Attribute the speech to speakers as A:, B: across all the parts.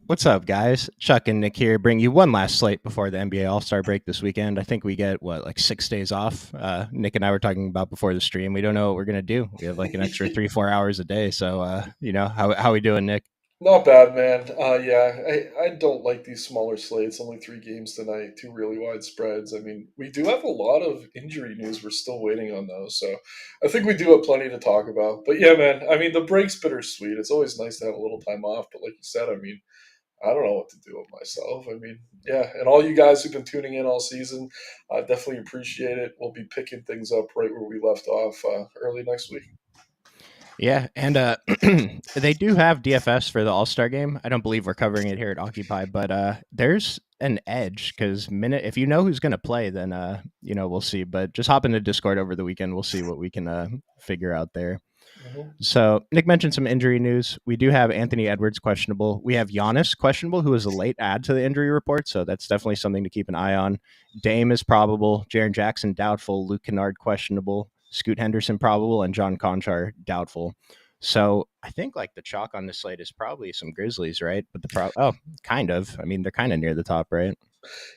A: What's up, guys? Chuck and Nick here, bring you one last slate before the NBA All-Star break this weekend. I think we get, like 6 days off? Nick and I were talking about before the stream. We don't know what we're going to do. We have like an extra 3-4 hours a day. So, how we doing, Nick?
B: Not bad, man. Yeah, I don't like these smaller slates. Only three games tonight, two really wide spreads. I mean, we do have a lot of injury news. We're still waiting on those, so I think we do have plenty to talk about. But yeah, man. I mean, the break's bittersweet. It's always nice to have a little time off. But like you said, I mean, I don't know what to do with myself. I mean, yeah, and all you guys who've been tuning in all season, I definitely appreciate it. We'll be picking things up right where we left off early next week.
A: Yeah, and they do have DFS for the All-Star game. I don't believe we're covering it here at Occupy, but there's an edge because minute if you know who's going to play, then we'll see. But just hop into Discord over the weekend. We'll see what we can figure out there.
B: Mhm.
A: So Nick mentioned some injury news. We do have Anthony Edwards questionable. We have Giannis questionable, who is a late add to the injury report. So that's definitely something to keep an eye on. Dame is probable. Jaren Jackson doubtful. Luke Kennard questionable. Scoot Henderson probable, and John Conchar doubtful. So I think like the chalk on this slate is probably some Grizzlies, right? But kind of. I mean, they're kind of near the top, right?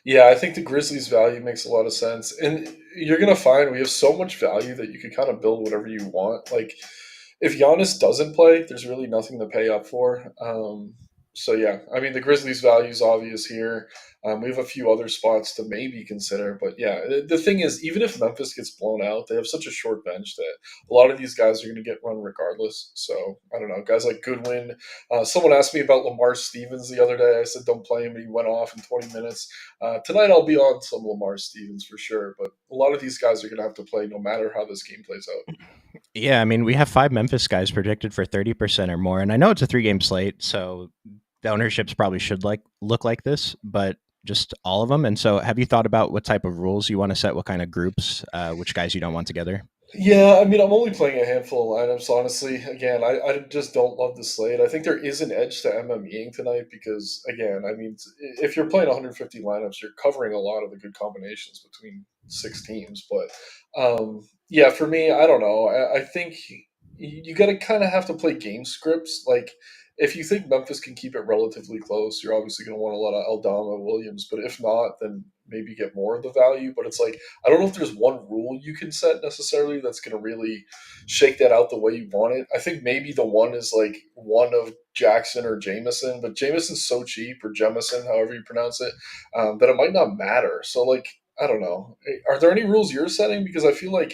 B: Yeah, I think the Grizzlies' value makes a lot of sense. And you're going to find we have so much value that you can kind of build whatever you want. Like, if Giannis doesn't play, there's really nothing to pay up for. So, yeah, I mean, the Grizzlies' value is obvious here. We have a few other spots to maybe consider. But, yeah, the thing is, even if Memphis gets blown out, they have such a short bench that a lot of these guys are going to get run regardless. So, I don't know. Guys like Goodwin. Someone asked me about Lamar Stevens the other day. I said, don't play him. And he went off in 20 minutes. Tonight I'll be on some Lamar Stevens for sure, but a lot of these guys are going to have to play no matter how this game plays out.
A: Yeah, I mean, we have 5 Memphis guys predicted for 30% or more, and I know it's a 3-game slate, so the ownerships probably should like look like this, but just all of them. And so, have you thought about what type of rules you want to set? What kind of groups? Which guys you don't want together?
B: Yeah, I mean, I'm only playing a handful of lineups, honestly. Again, I just don't love the slate. I think there is an edge to MMEing tonight because, again, I mean, if you're playing 150 lineups, you're covering a lot of the good combinations between six teams. But yeah, for me, I don't know. I think you got to kind of have to play game scripts. Like, if you think Memphis can keep it relatively close, you're obviously going to want a lot of Aldama Williams. But if not, then maybe get more of the value. But it's like, I don't know if there's one rule you can set necessarily that's going to really shake that out the way you want it. I think maybe the one is like one of Jackson or Jameson, but Jameson's so cheap, or Jemison, however you pronounce it, that it might not matter. So, like, I don't know. Are there any rules you're setting? Because I feel like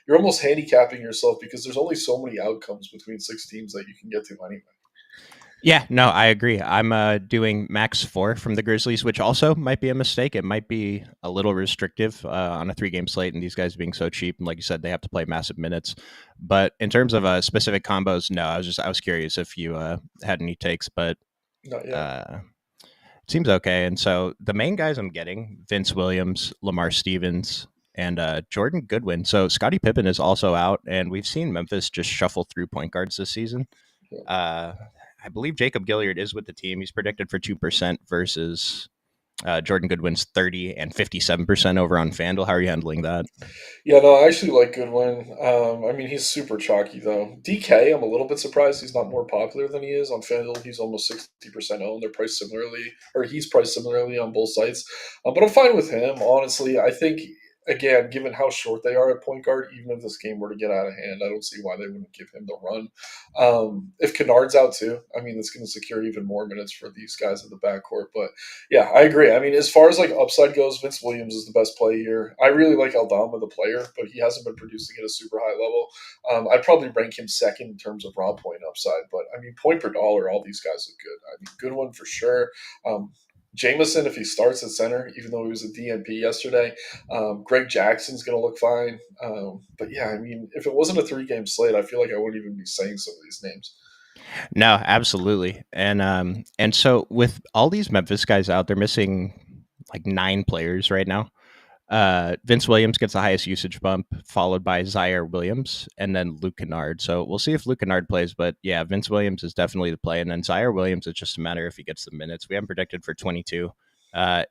B: you're almost handicapping yourself because there's only so many outcomes between six teams that you can get to anyway.
A: Yeah, no, I agree. I'm doing max 4 from the Grizzlies, which also might be a mistake. It might be a little restrictive on a 3-game slate, and these guys being so cheap. And like you said, they have to play massive minutes. But in terms of specific combos, no, I was curious if you had any takes, but
B: Not yet.
A: uh, it seems okay. And so the main guys I'm getting: Vince Williams, Lamar Stevens, and Jordan Goodwin. So Scottie Pippen is also out, and we've seen Memphis just shuffle through point guards this season.
B: Yeah.
A: Uh, I believe Jacob Gilliard is with the team. He's predicted for 2% versus Jordan Goodwin's 30 and 57% over on FanDuel. How are you handling that?
B: Yeah, no, I actually like Goodwin. I mean, he's super chalky though. DK, I'm a little bit surprised he's not more popular than he is on FanDuel. He's almost 60% owned. They're priced similarly, or he's priced similarly on both sites. But I'm fine with him. Honestly, I think again, given how short they are at point guard, even if this game were to get out of hand, I don't see why they wouldn't give him the run. If Kennard's out too, I mean, it's going to secure even more minutes for these guys at the backcourt. But yeah, I agree. I mean, as far as like upside goes, Vince Williams is the best play here. I really like Aldama, the player, but he hasn't been producing at a super high level. I'd probably rank him second in terms of raw point upside, but I mean, point per dollar, all these guys look good. I mean, good one for sure. Jameson, if he starts at center, even though he was a DNP yesterday, Greg Jackson's going to look fine. But yeah, I mean, if it wasn't a 3-game slate, I feel like I wouldn't even be saying some of these names.
A: No, absolutely. And so with all these Memphis guys out, they're missing like 9 players right now. Vince Williams gets the highest usage bump, followed by Zaire Williams and then Luke Kennard. So we'll see if Luke Kennard plays, but yeah, Vince Williams is definitely the play. And then Zaire Williams, it's just a matter if he gets the minutes. We haven't predicted for 22.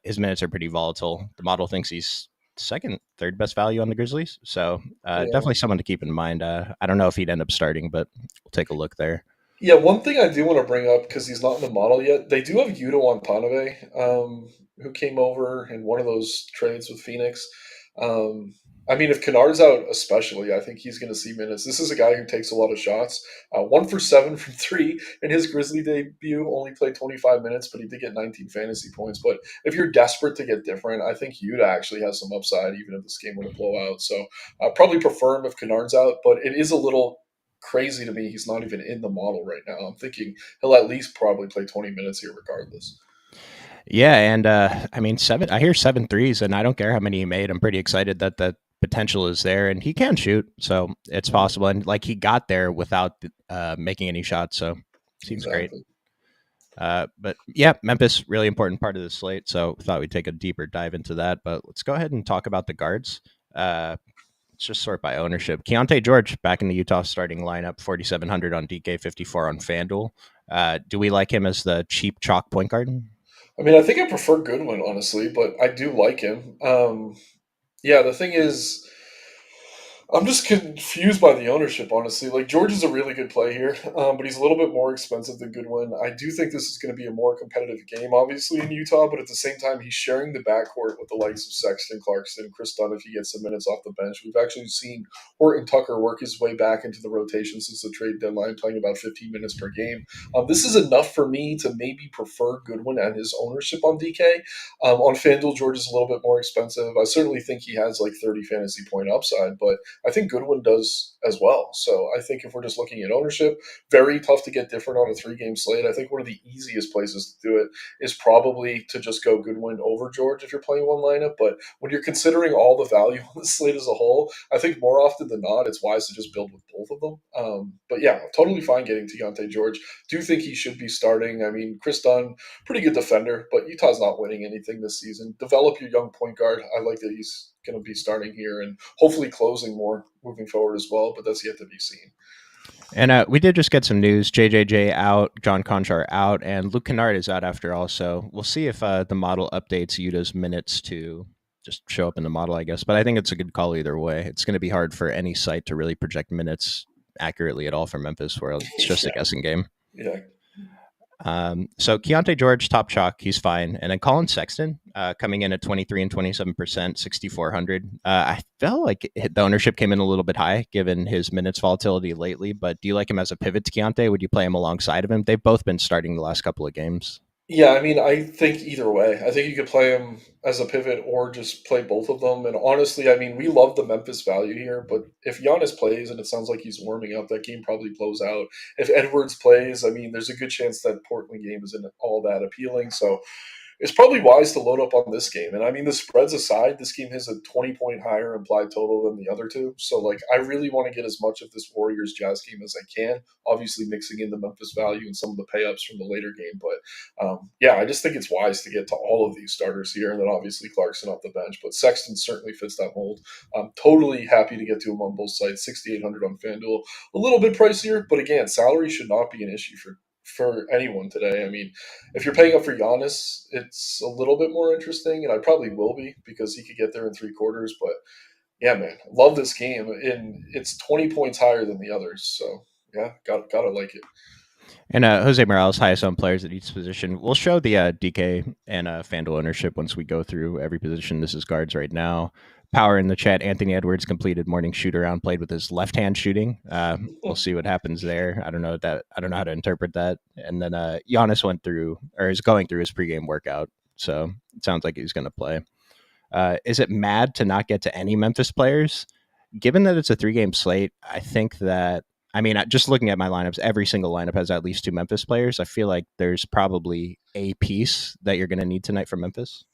A: His minutes are pretty volatile. The model thinks he's second, third best value on the Grizzlies. So
B: Yeah.
A: definitely someone to keep in mind. I don't know if he'd end up starting, but we'll take a look there.
B: Yeah, one thing I do want to bring up because he's not in the model yet. They do have Yuta Watanabe, who came over in one of those trades with Phoenix. Um, I mean, if Kennard's out, especially, I think he's going to see minutes. This is a guy who takes a lot of shots. 1 for 7 from three in his Grizzly debut. Only played 25 minutes, but he did get 19 fantasy points. But if you're desperate to get different, I think Yuta actually has some upside, even if this game were to blow out. So I probably prefer him if Kennard's out, but it is a little crazy to me he's not even in the model right now. I'm thinking he'll at least probably play 20 minutes here regardless.
A: Yeah, and I mean seven. I hear 7 threes, and I don't care how many he made. I'm pretty excited that the potential is there, and he can shoot, so it's
B: Mhm.
A: possible. And like he got there without making any shots, so seems great.
B: Exactly.
A: But yeah, Memphis really important part of the slate, so thought we'd take a deeper dive into that. But let's go ahead and talk about the guards. Let's just sort by ownership. Keontae George back in the Utah starting lineup, 4,700 on DK, 54 on FanDuel. Do we like him as the cheap chalk point guard?
B: I mean, I think I prefer Goodwin, honestly, but I do like him. Yeah, the thing is, I'm just confused by the ownership, honestly. Like George is a really good play here, but he's a little bit more expensive than Goodwin. I do think this is going to be a more competitive game, obviously in Utah, but at the same time, he's sharing the backcourt with the likes of Sexton, Clarkson, Chris Dunn if he gets some minutes off the bench. We've actually seen Horton Tucker work his way back into the rotation since the trade deadline, playing about 15 minutes per game. This is enough for me to maybe prefer Goodwin and his ownership on DK. On FanDuel, George is a little bit more expensive. I certainly think he has like 30 fantasy point upside, but I think Goodwin does as well. So I think if we're just looking at ownership, very tough to get different on a 3 game slate. I think one of the easiest places to do it is probably to just go Goodwin over George if you're playing one lineup. But when you're considering all the value on the slate as a whole, I think more often than not, it's wise to just build with both of them. But yeah, totally fine getting Deontay George. Do think he should be starting. I mean, Chris Dunn, pretty good defender, but Utah's not winning anything this season. Develop your young point guard. I like that he's going to be starting here and hopefully closing more moving forward as well, but that's yet to be seen.
A: And we did just get some news. JJJ out, John Conchar out, and Luke Kennard is out after all. So we'll see if the model updates Utah's minutes to just show up in the model, I guess. But I think it's a good call either way. It's going to be hard for any site to really project minutes accurately at all for Memphis, where it's just a
B: Yeah,
A: guessing game.
B: yeah,
A: So Keontae George, top chalk, he's fine. And then Colin Sexton coming in at 23 and 27%, 6,400. I felt like the ownership came in a little bit high given his minutes volatility lately, but do you like him as a pivot to Keontae? Would you play him alongside of him? They've both been starting the last couple of games.
B: yeah. I mean, I think either way. I think you could play him as a pivot or just play both of them. And honestly, I mean, we love the Memphis value here, but if Giannis plays and it sounds like he's warming up, that game probably blows out. If Edwards plays, I mean, there's a good chance that Portland game isn't all that appealing. So it's probably wise to load up on this game. And I mean, the spreads aside, this game has a 20-point higher implied total than the other two. So, like, I really want to get as much of this Warriors Jazz game as I can, obviously mixing in the Memphis value and some of the payups from the later game. But yeah, I just think it's wise to get to all of these starters here. And then obviously Clarkson off the bench. But Sexton certainly fits that mold. I'm totally happy to get to him on both sides. 6,800 on FanDuel. A little bit pricier, but again, salary should not be an issue for anyone today. I mean, if you're paying up for Giannis, it's a little bit more interesting, and I probably will be because he could get there in 3 quarters. But yeah, man, love this game, and it's 20 points higher than the others. So yeah, gotta like it.
A: And Jose Morales, highest owned players at each position. We'll show the DK and FanDuel ownership once we go through every position. This is guards right now. Power in the chat. Anthony Edwards completed morning shoot around, played with his left hand shooting. We'll see what happens there. I don't know that. I don't know how to interpret that. And then Giannis went through or is going through his pregame workout, so it sounds like he's going to play. Is it mad to not get to any Memphis players? Given that it's a 3 game slate, I think that I mean, just looking at my lineups, every single lineup has at least 2 Memphis players. I feel like there's probably a piece that you're going to need tonight from Memphis.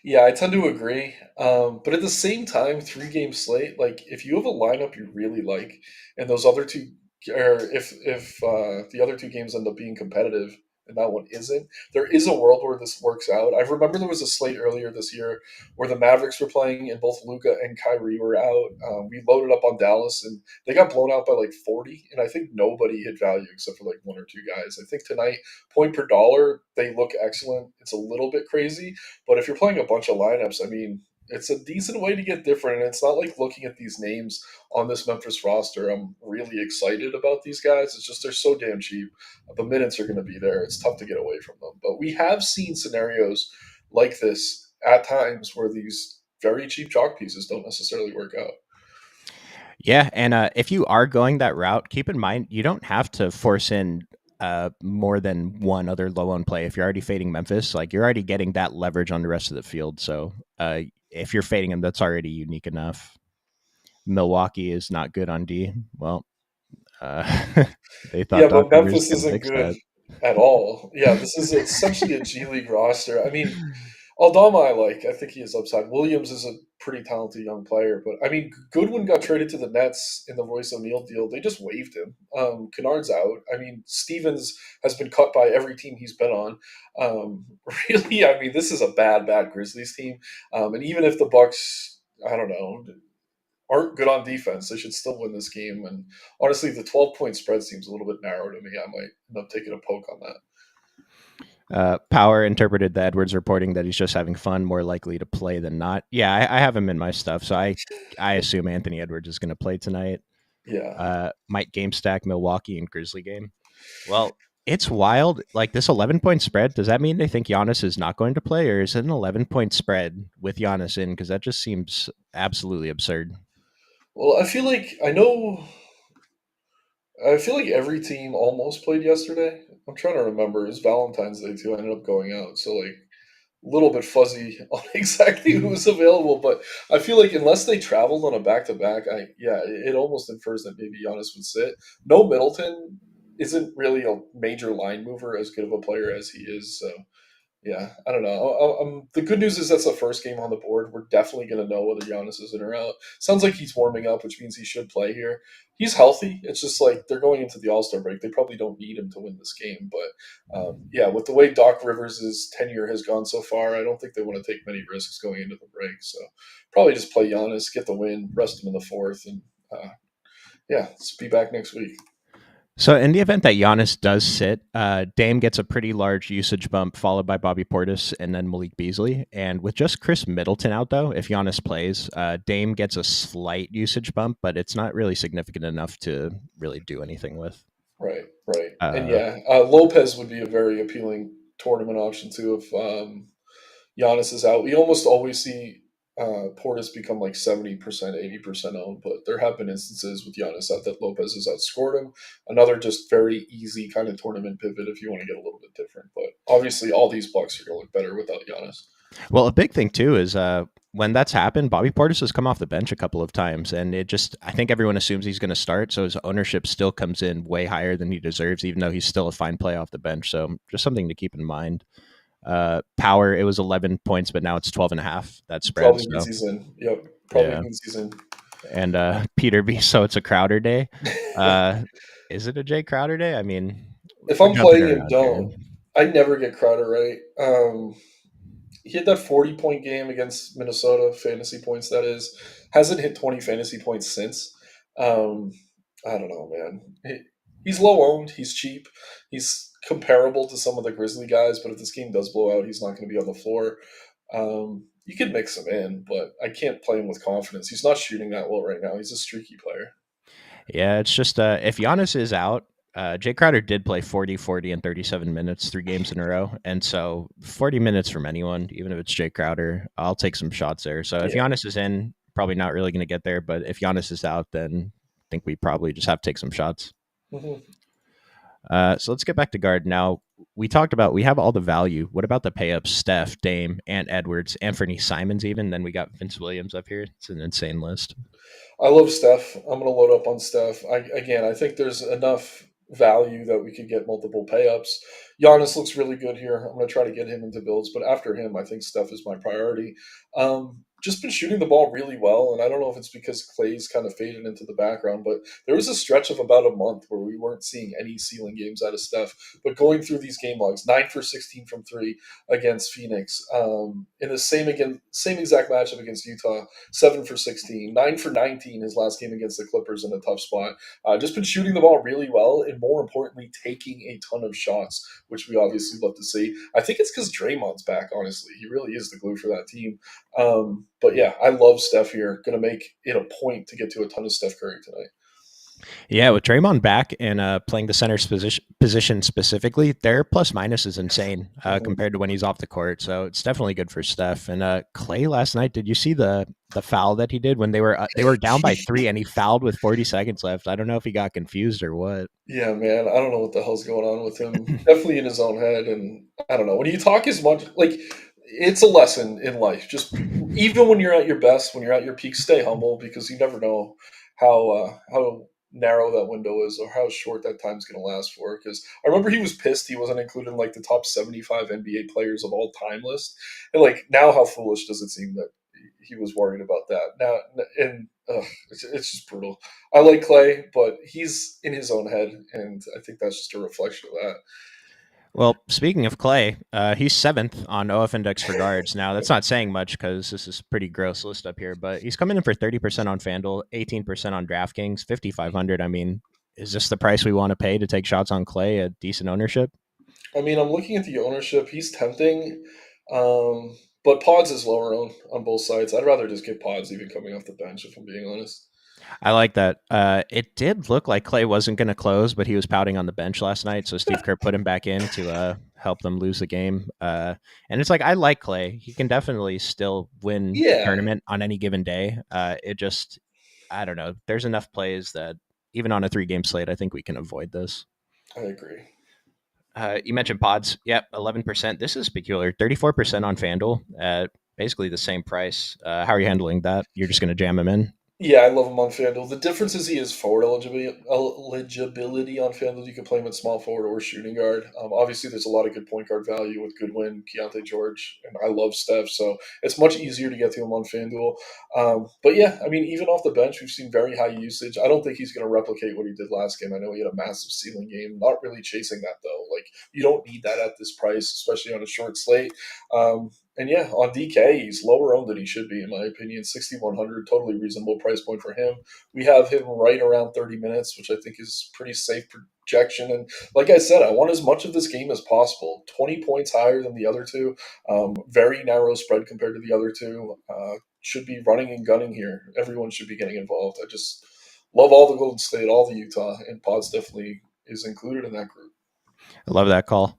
B: Yeah, I tend to agree. But at the same time, 3 game slate, like if you have a lineup you really like, and those other two, or if the other 2 games end up being competitive and that one isn't, there is a world where this works out. I remember there was a slate earlier this year where the Mavericks were playing and both Luca and Kyrie were out. We loaded up on Dallas and they got blown out by like 40, and I think nobody hit value except for like 1 or 2 guys. I think tonight, point per dollar, they look excellent. It's a little bit crazy, but if you're playing a bunch of lineups, I mean, it's a decent way to get different. And it's not like looking at these names on this Memphis roster, I'm really excited about these guys. It's just they're so damn cheap. The minutes are going to be there. It's tough to get away from them. But we have seen scenarios like this at times where these very cheap chalk pieces don't necessarily work out.
A: Yeah, and if you are going that route, keep in mind you don't have to force in more than one other low owned play. If you're already fading Memphis, like you're already getting that leverage on the rest of the field. So if you're fading them, that's already unique enough. Milwaukee is not good on D. Well, they
B: Yeah,
A: thought Doc
B: but
A: Rivers
B: Memphis
A: can
B: isn't
A: fix
B: good
A: that.
B: at all. Yeah, this is essentially a G League roster. I mean, Aldama, I like. I think he is upside. Williams is a pretty talented young player, but I mean, Goodwin got traded to the Nets in the Royce O'Neal deal. They just waived him. Kennard's out. I mean, Stevens has been cut by every team he's been on. Um, really, I mean, this is a bad, bad Grizzlies team. And even if the Bucks, I don't know, aren't good on defense, they should still win this game. And honestly, the 12-point spread seems a little bit narrow to me. I might end up taking a poke on that.
A: Power interpreted the Edwards reporting that he's just having fun, more likely to play than not. Yeah, I have him in my stuff, so I assume Anthony Edwards is going to play tonight.
B: Yeah.
A: Might game stack Milwaukee and Grizzly game. Well, it's wild. Like this 11-point spread. Does that mean they think Giannis is not going to play, or is it an 11-point spread with Giannis in? Because that just seems absolutely absurd.
B: Well, I feel like every team almost played yesterday. I'm trying to remember. It was Valentine's Day too. I ended up going out, so like a little bit fuzzy on exactly who was available. But I feel like unless they traveled on a back to back, it almost infers that maybe Giannis would sit. No, Middleton isn't really a major line mover, as good of a player as he is. So yeah, I don't know. The good news is that's the first game on the board. We're definitely going to know whether Giannis is in or out. Sounds like he's warming up, which means he should play here. He's healthy. It's just like they're going into the All Star break. They probably don't need him to win this game. But yeah, with the way Doc Rivers' tenure has gone so far, I don't think they want to take many risks going into the break. So probably just play Giannis, get the win, rest him in the fourth, and yeah, let's be back next week.
A: So in the event that Giannis does sit, Dame gets a pretty large usage bump, followed by Bobby Portis and then Malik Beasley. And with just Chris Middleton out, though, if Giannis plays, Dame gets a slight usage bump, but it's not really significant enough to really do anything with.
B: Right, right. And
A: Uh,
B: yeah, Lopez would be a very appealing tournament option too if Giannis is out. We almost always see Portis become like 70%, 80% owned, but there have been instances with Giannis out that Lopez has outscored him. Another just very easy kind of tournament pivot if you want to get a little bit different. But obviously, all these Bucks are going to look better without Giannis.
A: well, a big thing too is when that's happened, Bobby Portis has come off the bench a couple of times, and I think everyone assumes he's going to start, so his ownership still comes in way higher than he deserves, even though he's still a fine play off the bench. So just something to keep in mind. Power, it was 11 points, but now it's 12 and a half. That spread.
B: Probably means
A: So
B: he's in. Yep, probably
A: yeah,
B: means he's in.
A: and Peter B. So it's a Crowder day. Uh, is it a Jay Crowder day? I mean,
B: If
A: we're
B: I'm
A: jumping
B: playing him,
A: around here.
B: don't. I never get Crowder right. He had that 40-point game against Minnesota, fantasy points, that is. Hasn't hit 20 fantasy points since. Um, I don't know, man. He's low owned. He's cheap. He's comparable to some of the Grizzly guys, but if this game does blow out, he's not going to be on the floor. You could mix him in, but I can't play him with confidence. He's not shooting that well right now. He's a streaky player.
A: Yeah, it's just if Giannis is out, Jay Crowder did play 40, 40, and 37 minutes, 3 games in a row. And so 40 minutes from anyone, even if it's Jay Crowder, I'll take some shots there. So if
B: Yeah.
A: Giannis is in, probably not really going to get there. But if Giannis is out, then I think we probably just have to take some shots.
B: hmm
A: So let's get back to guard. Now, we talked about we have all the value. What about the pay ups? Steph, Dame, Ant Edwards, Anthony Simons, even. Then we got Vince Williams up here. It's an insane list.
B: I love Steph. I'm going to load up on Steph. I think there's enough value that we could get multiple payups. Giannis looks really good here. I'm going to try to get him into builds, but after him, I think Steph is my priority. Just been shooting the ball really well, and I don't know if it's because Clay's kind of faded into the background, but there was a stretch of about a month where we weren't seeing any ceiling games out of Steph. But going through these game logs, 9 for 16 from three against Phoenix, in the same exact matchup against Utah, 7 for 16, 9 for 19 his last game against the Clippers in a tough spot. Just been shooting the ball really well, and more importantly, taking a ton of shots, which we obviously love to see. I think it's because Draymond's back. Honestly, he really is the glue for that team. But yeah, I love Steph here. Going to make it a point to get to a ton of Steph Curry tonight.
A: Yeah, with Draymond back and playing the center position specifically, their plus minus is insane
B: Mhm.
A: compared to when he's off the court. So it's definitely good for Steph. And Clay last night, did you see the foul that he did when they were down by 3 and he fouled with 40 seconds left? I don't know if he got confused or what.
B: Yeah, man, I don't know what the hell's going on with him. Definitely in his own head, and I don't know. When you talk as much, like it's a lesson in life. Just even when you're at your best, when you're at your peak, stay humble because you never know how narrow that window is or how short that time's going to last for. Because I remember he was pissed he wasn't included in like the top 75 NBA players of all time list, and like now, how foolish does it seem that he was worried about that now? And it's just brutal. I like Clay, but he's in his own head, and I think that's just a reflection of
A: Well, speaking of Clay, he's seventh on OF Index for guards. Now, that's not saying much because this is a pretty gross list up here, but he's coming in for 30% on FanDuel, 18% on DraftKings, 5,500. I mean, is this the price we want to pay to take shots on Clay at decent ownership?
B: that. I mean, I'm looking at the ownership. He's tempting, but Pods is lower on both sides. I'd rather just get Pods even coming off the bench, if I'm being honest.
A: I like that. It did look like Clay wasn't going to close, but he was pouting on the bench last night. So Steve Kerr put him back in to help them lose the game. And it's like, I like Clay. He can definitely still win the
B: Yeah,
A: tournament on any given day. It just, I don't know. There's enough plays that even on a 3 game slate, I think we can avoid this.
B: I agree.
A: You mentioned pods. Yep, 11%. This is peculiar. 34% on FanDuel at basically the same price. How are you handling that? You're just going to jam him in?
B: Yeah, I love him on FanDuel. The difference is he is forward eligibility on FanDuel. You can play him at small forward or shooting guard. Obviously, there's a lot of good point guard value with Goodwin, Keontae George, and I love Steph, so it's much easier to get to him on FanDuel. But yeah, I mean, even off the bench, we've seen very high usage. I don't think he's going to replicate what he did last game. I know he had a massive ceiling game. Not really chasing that though. Like you don't need that at this price, especially on a short slate. And yeah, on DK, he's lower owned than he should be, in my opinion. 6,100, totally reasonable price point for him. We have him right around 30 minutes, which I think is pretty safe projection. And like I said, I want as much of this game as possible. 20 points higher than the other two. Very narrow spread compared to the other two. Should be running and gunning here. Everyone should be getting involved. I just love all the Golden State, all the Utah, and Pods definitely is included in that group.
A: I love that call.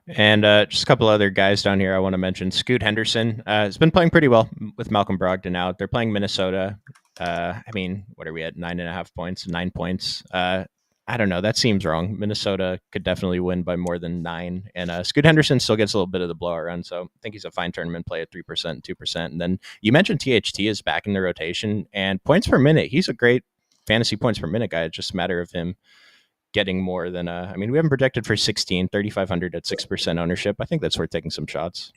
A: And just a couple other guys down here I want to mention. Scoot Henderson has been playing pretty well with Malcolm Brogdon out. They're playing Minnesota. I mean, what are we at? 9.5 points, 9 points. I don't know. That seems wrong. Minnesota could definitely win by more than 9. And Scoot Henderson still gets a little bit of the blowout run. So I think he's a fine tournament play at 3%, 2%. And then you mentioned THT is back in the rotation and points per minute. He's a great fantasy points per minute guy. It's just a matter of him getting more than I mean, we haven't projected for 16, 3,500 at 6% ownership. I think that's worth taking some shots.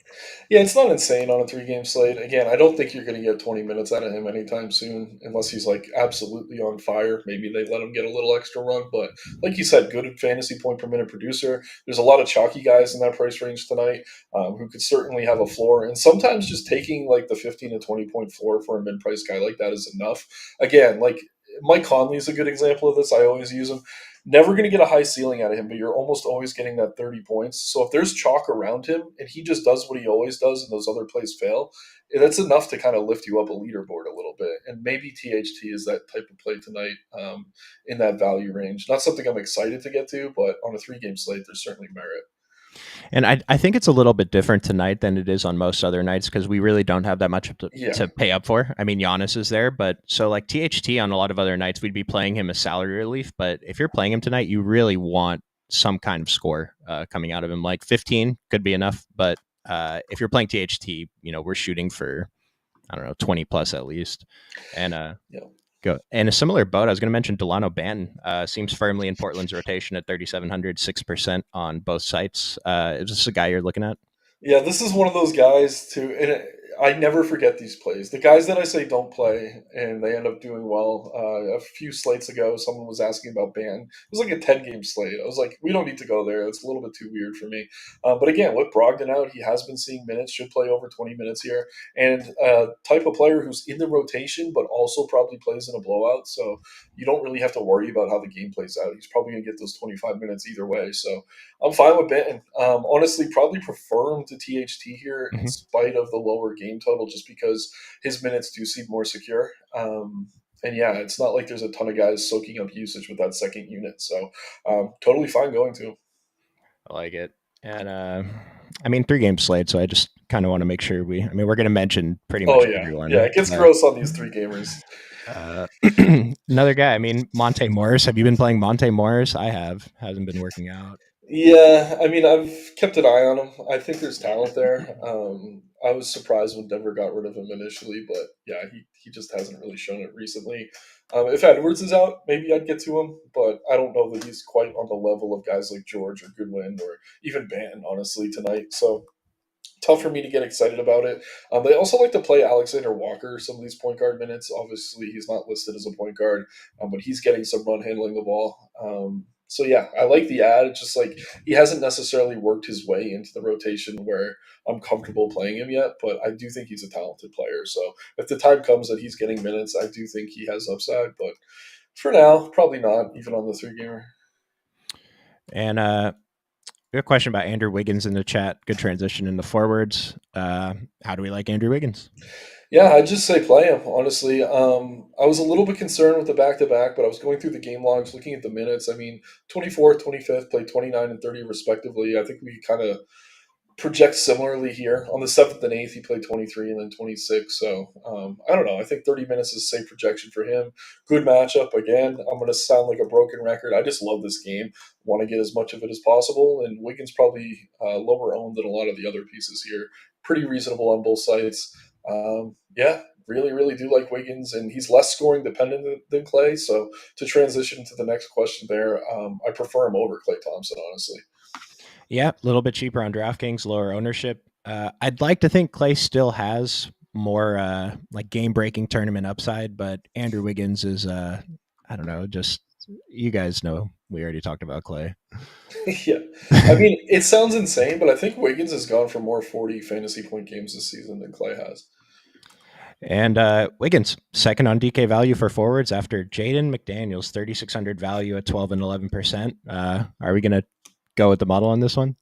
B: Yeah, it's not insane on a 3 game slate. Again, I don't think you're going to get 20 minutes out of him anytime soon, unless he's like absolutely on fire. Maybe they let him get a little extra run. But like you said, good fantasy point per minute producer. There's a lot of chalky guys in that price range tonight who could certainly have a floor. And sometimes just taking like the 15 to 20 point floor for a mid price guy like that is enough. Again, like Mike Conley is a good example of this. I always use him. Never going to get a high ceiling out of him, but you're almost always getting that 30 points. So if there's chalk around him and he just does what he always does and those other plays fail, that's enough to kind of lift you up a leaderboard a little bit. And maybe THT is that type of play tonight in that value range. Not something I'm excited to get to, but on a 3 game slate, there's certainly merit.
A: And I think it's a little bit different tonight than it is on most other nights because we really don't have that much
B: Yeah.
A: to pay up for. I mean, Giannis is there, but so like THT on a lot of other nights, we'd be playing him as salary relief. But if you're playing him tonight, you really want some kind of score coming out of him. Like 15 could be enough, but if you're playing THT, we're shooting for, I don't know, 20 plus at least. And
B: Yeah.
A: go. And a similar boat, I was going to mention Delano Banton seems firmly in Portland's rotation at 3,700, 6% on both sites. Is this a guy you're looking at?
B: Yeah, this is one of those guys too, and I never forget these plays. The guys that I say don't play and they end up doing well. A few slates ago, someone was asking about ban. It was like a 10 game slate. I was like, we don't need to go there. It's a little bit too weird for me. But again, with Brogdon out, he has been seeing minutes. Should play over 20 minutes here, and type of player who's in the rotation, but also probably plays in a blowout. So you don't really have to worry about how the game plays out. He's probably going to get those 25 minutes either way. So I'm fine with Benton. Honestly, probably prefer him to THT here in
A: Mhm.
B: spite of the lower game total just because his minutes do seem more secure. And yeah, it's not like there's a ton of guys soaking up usage with that second unit. So totally fine going to him.
A: I like it. And I mean, 3 game slate, so I just kind of want to make sure we're going to mention pretty
B: Oh
A: much
B: yeah, yeah.
A: everyone.
B: It gets
A: But
B: gross on these 3 gamers.
A: uh, another guy, I mean, Monte Morris. Have you been playing Monte Morris? I have. Hasn't been working out.
B: Yeah, I mean, I've kept an eye on him. I think there's talent there. I was surprised when Denver got rid of him initially, but yeah, he just hasn't really shown it recently. If Edwards is out, maybe I'd get to him, but I don't know that he's quite on the level of guys like George or Goodwin or even Ban, honestly, tonight. So tough for me to get excited about it. They also like to play Alexander Walker some of these point guard minutes. Obviously, he's not listed as a point guard, but he's getting some run handling the ball. So yeah, I like the ad. It's just like he hasn't necessarily worked his way into the rotation where I'm comfortable playing him yet, but I do think he's a talented player. So if the time comes that he's getting minutes, I do think he has upside. But for now, probably not even on the 3 gamer.
A: And we have a question about Andrew Wiggins in the chat. Good transition in the forwards. How do we like Andrew Wiggins?
B: Yeah, I'd just say play him, honestly. I was a little bit concerned with the back to back, but I was going through the game logs, looking at the minutes. I mean, 24th, 25th, played 29 and 30 respectively. I think we kind of project similarly here. On the 7th and 8th, he played 23 and then 26. So I don't know. I think 30 minutes is a safe projection for him. Good matchup. Again, I'm going to sound like a broken record. I just love this game. Want to get as much of it as possible. And Wiggins probably lower owned than a lot of the other pieces here. Pretty reasonable on both sides. Yeah, really, really do like Wiggins, and he's less scoring dependent than Clay. So to transition to the next question there, I prefer him over Clay Thompson, honestly.
A: Yeah, a little bit cheaper on DraftKings, lower ownership. I'd like to think Clay still has more like game breaking tournament upside, but Andrew Wiggins is I don't know, just you guys know we already talked about Clay.
B: Yeah. I mean, it sounds insane, but I think Wiggins has gone for more 40 fantasy point games this season than Clay has.
A: And Wiggins, second on DK value for forwards after Jaden McDaniels, 3,600 value at 12 and 11%. Are we going to go with the model on this one?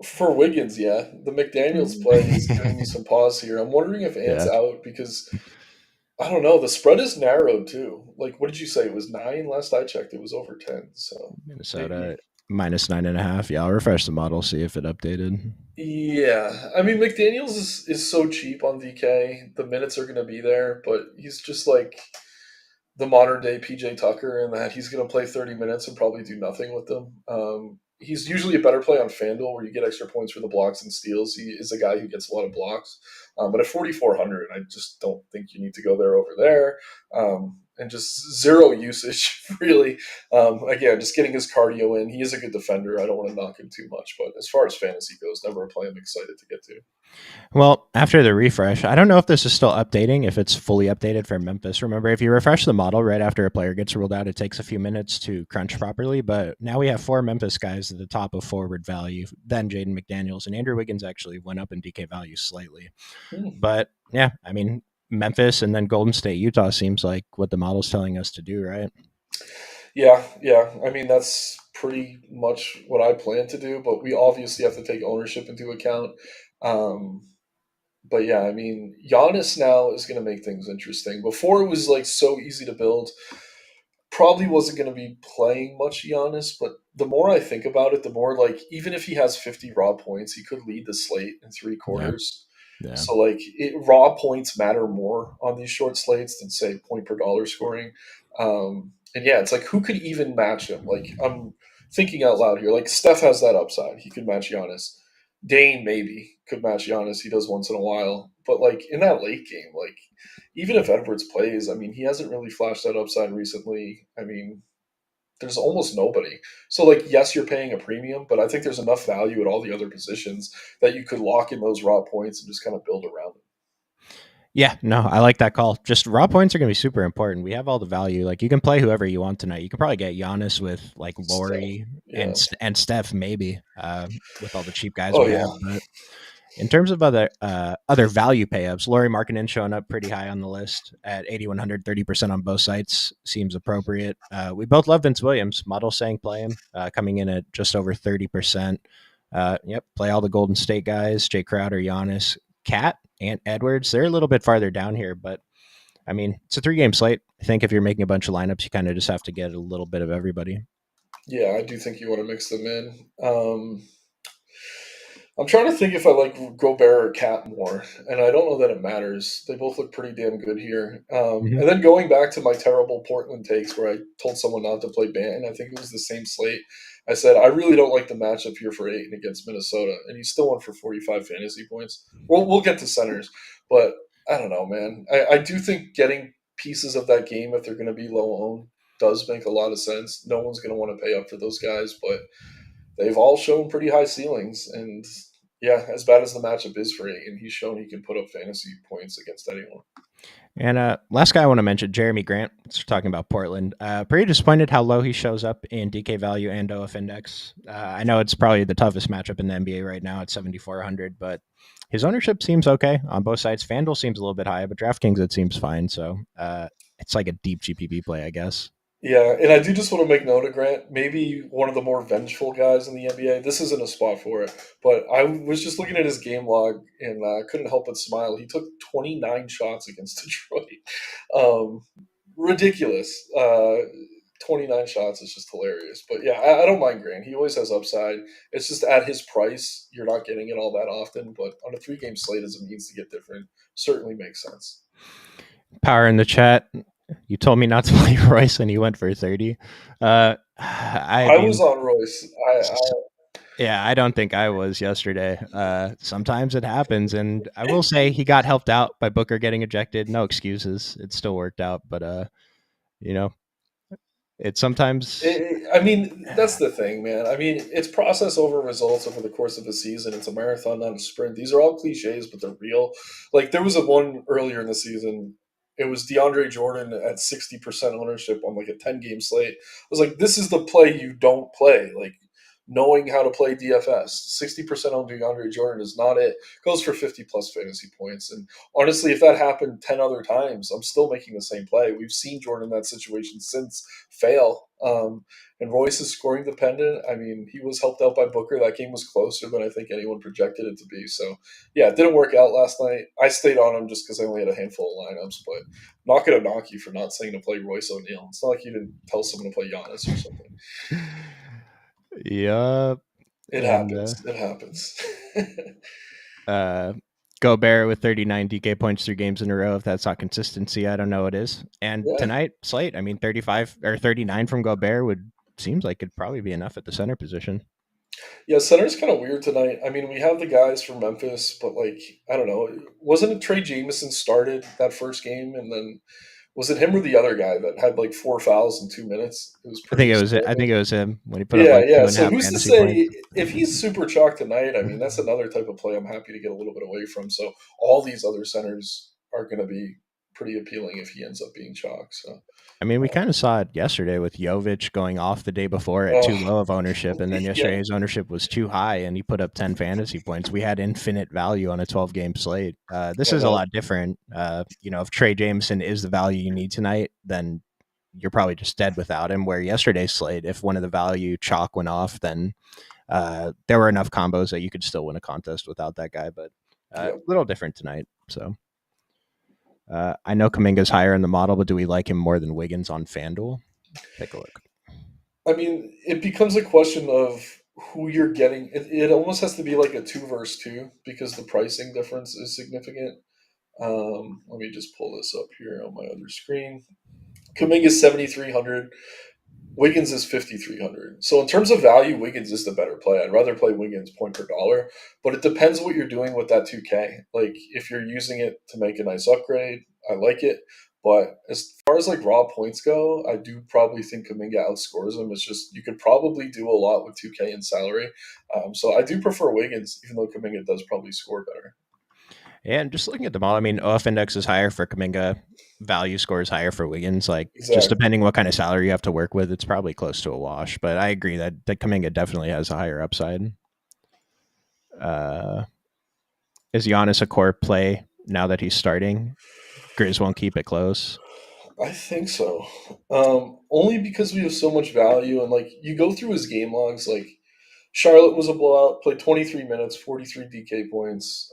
B: For Wiggins, yeah. The McDaniels play is giving me some pause here. I'm wondering if Ant's
A: Yeah.
B: out because I don't know. The spread is narrowed too. Like, what did you say? It was 9 last I checked. It was over 10. So maybe.
A: Minnesota minus 9.5. Yeah, I'll refresh the model, see if it updated.
B: Yeah, I mean McDaniel's is so cheap on DK. The minutes are going to be there, but he's just like the modern day PJ Tucker in that he's going to play 30 minutes and probably do nothing with them. He's usually a better play on FanDuel where you get extra points for the blocks and steals. He is a guy who gets a lot of blocks. But at 4,400, I just don't think you need to go there over there. And just zero usage, really. Again, just getting his cardio in. He is a good defender. I don't want to knock him too much. But as far as fantasy goes, never a play I'm excited to get to.
A: Well, after the refresh, I don't know if this is still updating, if it's fully updated for Memphis. Remember, if you refresh the model right after a player gets ruled out, it takes a few minutes to crunch properly. But now we have 4 Memphis guys at the top of forward value, then Jaden McDaniels, and Andrew Wiggins actually went up in DK value slightly. But yeah, I mean, Memphis and then Golden State, Utah seems like what the model's telling us to do, right?
B: Yeah, yeah. I mean, that's pretty much what I plan to do, but we obviously have to take ownership into account. Um, but yeah, I mean, Giannis now is going to make things interesting. Before it was like so easy to build. Probably wasn't going to be playing much Giannis, but the more I think about it, the more like even if he has 50 raw points, he could lead the slate in 3
A: Yeah.
B: quarters.
A: Yeah.
B: So like raw points matter more on these short slates than say point per dollar scoring. And yeah, it's like who could even match him? Like I'm thinking out loud here. Like Steph has that upside; he could match Giannis. Dane maybe could match Giannis. He does once in a while, but like in that late game, like even if Edwards plays, I mean, he hasn't really flashed that upside recently. I mean, there's almost nobody. So, like, yes, you're paying a premium, but I think there's enough value at all the other positions that you could lock in those raw points and just kind of build around it.
A: Yeah, no, I like that call. Just raw points are going to be super important. We have all the value. Like you can play whoever you want tonight. You can probably get Giannis with like
B: Steph.
A: Lori
B: Yeah.
A: and Steph maybe with all the cheap guys
B: Oh,
A: we
B: yeah.
A: have. But in terms of other value payups, Laurie Markkinen showing up pretty high on the list at 8,100, 30% on both sites seems appropriate. We both love Vince Williams. Model saying play him, coming in at just over 30%. Yep, play all the Golden State guys, Jay Crowder, Giannis. Cat and Edwards, they're a little bit farther down here, but I mean, it's a 3 game slate. I think if you're making a bunch of lineups, you kind of just have to get a little bit of everybody.
B: Yeah, I do think you want to mix them in. I'm trying to think if I like Gobert or Cat more, and I don't know that it matters. They both look pretty damn good here.
A: Mhm.
B: And then going back to my terrible Portland takes, where I told someone not to play Banton, I think it was the same slate. I said I really don't like the matchup here for Ayton against Minnesota, and he's still won for 45 fantasy points. We'll get to centers, but I don't know, man. I do think getting pieces of that game if they're going to be low owned does make a lot of sense. No one's going to want to pay up for those guys, but they've all shown pretty high ceilings. And yeah, as bad as the matchup is for Aiton, he's shown he can put up fantasy points against anyone.
A: And last guy I want to mention, Jeremy Grant. It's talking about Portland. Pretty disappointed how low he shows up in DK value and OF index. I know it's probably the toughest matchup in the NBA right now at 7,400, but his ownership seems okay on both sides. FanDuel seems a little bit high, but DraftKings it seems fine. So it's like a deep GPP play, I guess.
B: Yeah, and I do just want to make note of Grant, maybe one of the more vengeful guys in the NBA. This isn't a spot for it, but I was just looking at his game log and couldn't help but smile. He took 29 shots against Detroit. Um, Ridiculous. 29 shots is just hilarious. But yeah, I don't mind Grant. He always has upside. It's just at his price, you're not getting it all that often. But on a 3 game slate as it needs to get different, certainly makes sense.
A: Power in the chat. You told me not to play Royce, and he went for 30. I
B: I was
A: mean,
B: on Royce.
A: yeah, I don't think I was yesterday. Sometimes it happens, and I will say he got helped out by Booker getting ejected. No excuses. It still worked out, but you know, it sometimes.
B: I mean, that's the thing, man. I mean, it's process over results over the course of a season. It's a marathon, not a sprint. These are all cliches, but they're real. Like there was a one earlier in the season. It was DeAndre Jordan at 60% ownership on like a 10 game slate. I was like, this is the play you don't play. Like knowing how to play DFS. 60% on DeAndre Jordan is not it. Goes for 50 plus fantasy points. And honestly, if that happened 10 other times, I'm still making the same play. We've seen Jordan in that situation since fail. And Royce is scoring dependent. I mean, he was helped out by Booker. That game was closer than I think anyone projected it to be. So, yeah, it didn't work out last night. I stayed on him just because I only had a handful of lineups, but I'm not going to knock you for not saying to play Royce O'Neal. It's not like you didn't tell someone to play Giannis or something.
A: Yep.
B: It
A: And
B: happens. It happens.
A: uh, Gobert with 39 DK points 3 games in a row. If that's not consistency, I don't know what is. And
B: Yeah.
A: tonight, slate, I mean, 35 or 39 from Gobert would seems like it'd probably be enough at the center position.
B: Yeah, center's kind of weird tonight. I mean, we have the guys from Memphis, but like, I don't know. Wasn't it Trey Jameson started that first game, and then was it him or the other guy that had like 4 fouls in 2 minutes? It was
A: I think
B: pretty
A: it was I think
B: disturbing.
A: it was him when he put up
B: Yeah,
A: like two
B: yeah.
A: and a
B: So
A: half
B: who's to
A: fantasy points.
B: say if he's super chalk tonight? I mean, that's another type of play I'm happy to get a little bit away from. So all these other centers are going to be pretty appealing if he ends up being chalk. So,
A: I mean, we kind of saw it yesterday with Jovic going off the day before at too
B: oh,
A: low of ownership, and then
B: yeah,
A: yesterday his ownership was too high, and he put up 10 fantasy points. We had infinite value on a 12 game slate. This
B: I
A: is a
B: know.
A: lot different. If Trey Jameson is the value you need tonight, then you're probably just dead without him. Where yesterday's slate, if one of the value chalk went off, then there were enough combos that you could still win a contest without that guy. But a
B: Yeah.
A: little different tonight. So I know Kaminga's higher in the model, but do we like him more than Wiggins on FanDuel? Take a look.
B: I mean, it becomes a question of who you're getting. It almost has to be like a two versus two because the pricing difference is significant. Let me just pull this up here on my other screen. Kuminga is 7,300. Wiggins is 5,300. So in terms of value, Wiggins is the better play. I'd rather play Wiggins point per dollar, but it depends what you're doing with that 2K. Like if you're using it to make a nice upgrade, I like it. But as far as like raw points go, I do probably think Kaminga outscores him. It's just you could probably do a lot with 2K in salary. So I do prefer Wiggins, even though Kaminga does probably score better.
A: Yeah, and just looking at the model, I mean, OF index is higher for Kaminga, value score is higher for Wiggins. Like, just
B: Exactly.
A: depending what kind of salary you have to work with, it's probably close to a wash. But I agree that Kaminga definitely has a higher upside. Uh, is Giannis a core play now that he's starting? Grizz won't keep it close.
B: I think so. Only because we have so much value and like you go through his game logs, like Charlotte was a blowout. Played 23 minutes, 43 DK points.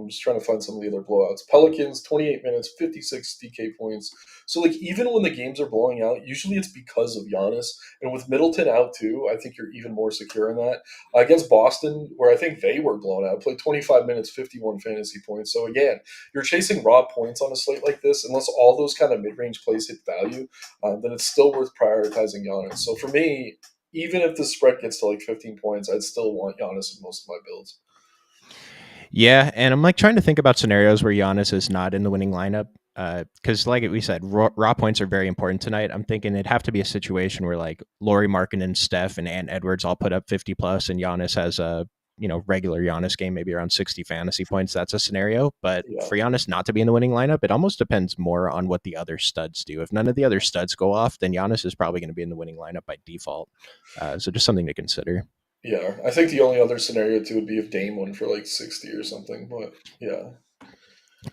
B: Just trying to find some of the other blowouts. Pelicans, 28 minutes, 56 DK points. So like even when the games are blowing out, usually it's because of Giannis. And with Middleton out too, I think you're even more secure in that. Against Boston, where I think they were blown out, played 25 minutes, 51 fantasy points. So again, you're chasing raw points on a slate like this. Unless all those kind of mid-range plays hit value, then it's still worth prioritizing Giannis. So for me, even if the spread gets to like 15 points, I'd still want Giannis in most of my builds.
A: Yeah, and I'm like trying to think about scenarios where Giannis is not in the winning lineup. Because, like we said, raw points are very important tonight. I'm thinking it'd have to be a situation where like Laurie Markkinen, Steph, and Ant Edwards all put up 50 plus, and Giannis has a regular Giannis game, maybe around 60 fantasy points. That's a scenario. But
B: Yeah.
A: for Giannis not to be in the winning lineup, it almost depends more on what the other studs do. If none of the other studs go off, then Giannis is probably going to be in the winning lineup by default. So just something to consider.
B: Yeah. I think the only other scenario too would be if Dame won for like 60 or something. But yeah.